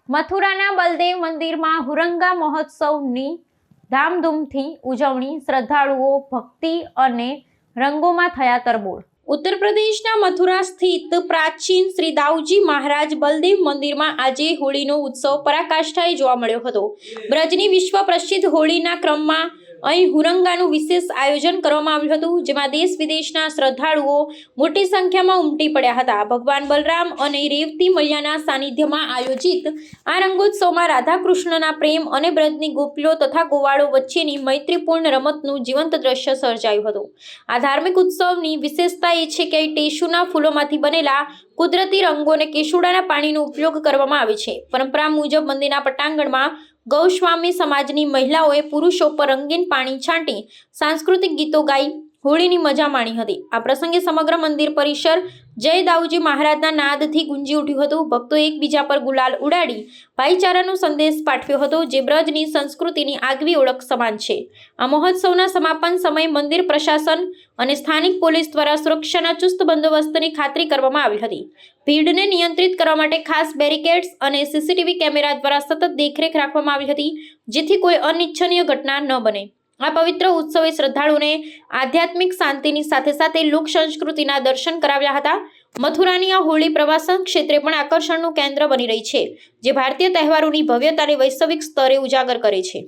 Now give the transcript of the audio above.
મથુરાના બલદેવ મંદિરમાં હુરંગા મહોત્સવની ધામધૂમથી ઉજવણી, શ્રદ્ધાળુઓ ભક્તિ અને રંગોમાં થયા તરબોળ। ઉત્તર પ્રદેશના મથુરા સ્થિત પ્રાચીન શ્રી દાઉજી મહારાજ બલદેવ મંદિરમાં આજે હોળીનો ઉત્સવ પરાકાષ્ઠાએ જોવા મળ્યો હતો। બ્રજની વિશ્વ પ્રસિદ્ધ હોળીના ક્રમમાં અહીં હુરંગાનું વિશેષ આયોજન કરવામાં આવ્યું હતું, જેમાં દેશ વિદેશના શ્રદ્ધાળુઓ મોટી સંખ્યામાં ઉમટી પડ્યા હતા। ભગવાન બલરામ અને રેવતી મૈયાના સાનિધ્યમાં આયોજિત આ રંગોત્સવમાં રાધા કૃષ્ણના પ્રેમ અને બ્રજની ગોપીઓ તથા ગોવાળો વચ્ચેની મૈત્રીપૂર્ણ રમતનું જીવંત દ્રશ્ય સર્જાયું હતું। આ ધાર્મિક ઉત્સવની વિશેષતા એ છે કે ટેસુના ફૂલોમાંથી બનેલા કુદરતી રંગો અને કેસુડાના પાણીનો ઉપયોગ કરવામાં આવે છે। પરંપરા મુજબ મંદિરના પટાંગણમાં ગૌસ્વામી સમાજની મહિલાઓએ પુરુષો પર રંગીન પાણી છાંટી સાંસ્કૃતિક ગીતો ગાઈ હોળીની મજા માણી હતી। આ પ્રસંગે સમગ્ર મંદિર પરિસર જય દાઉજી મહારાજના નાદથી ગુંજી ઉઠ્યું હતું। ભક્તોએ એકબીજા પર ગુલાલ ઉડાડી ભાઈચારાનો સંદેશ પાઠવ્યો હતો, જે બ્રજની સંસ્કૃતિની આગવી ઓળખ સમાન છે। આ મહોત્સવના સમાપન સમયે મંદિર પ્રશાસન અને સ્થાનિક પોલીસ દ્વારા સુરક્ષાના ચુસ્ત બંદોબસ્તની ખાતરી કરવામાં આવી હતી। ભીડને નિયંત્રિત કરવા માટે ખાસ બેરિકેડ્સ અને સીસીટીવી કેમેરા દ્વારા સતત દેખરેખ રાખવામાં આવી હતી, જેથી કોઈ અનિચ્છનીય ઘટના ન બને। આ પવિત્ર ઉત્સવે શ્રદ્ધાળુઓને આધ્યાત્મિક શાંતિની સાથે સાથે લોક સંસ્કૃતિના દર્શન કરાવ્યા હતા। મથુરાની આ હોળી પ્રવાસન ક્ષેત્રે પણ આકર્ષણનું કેન્દ્ર બની રહી છે, જે ભારતીય તહેવારોની ભવ્યતાને વૈશ્વિક સ્તરે ઉજાગર કરે છે।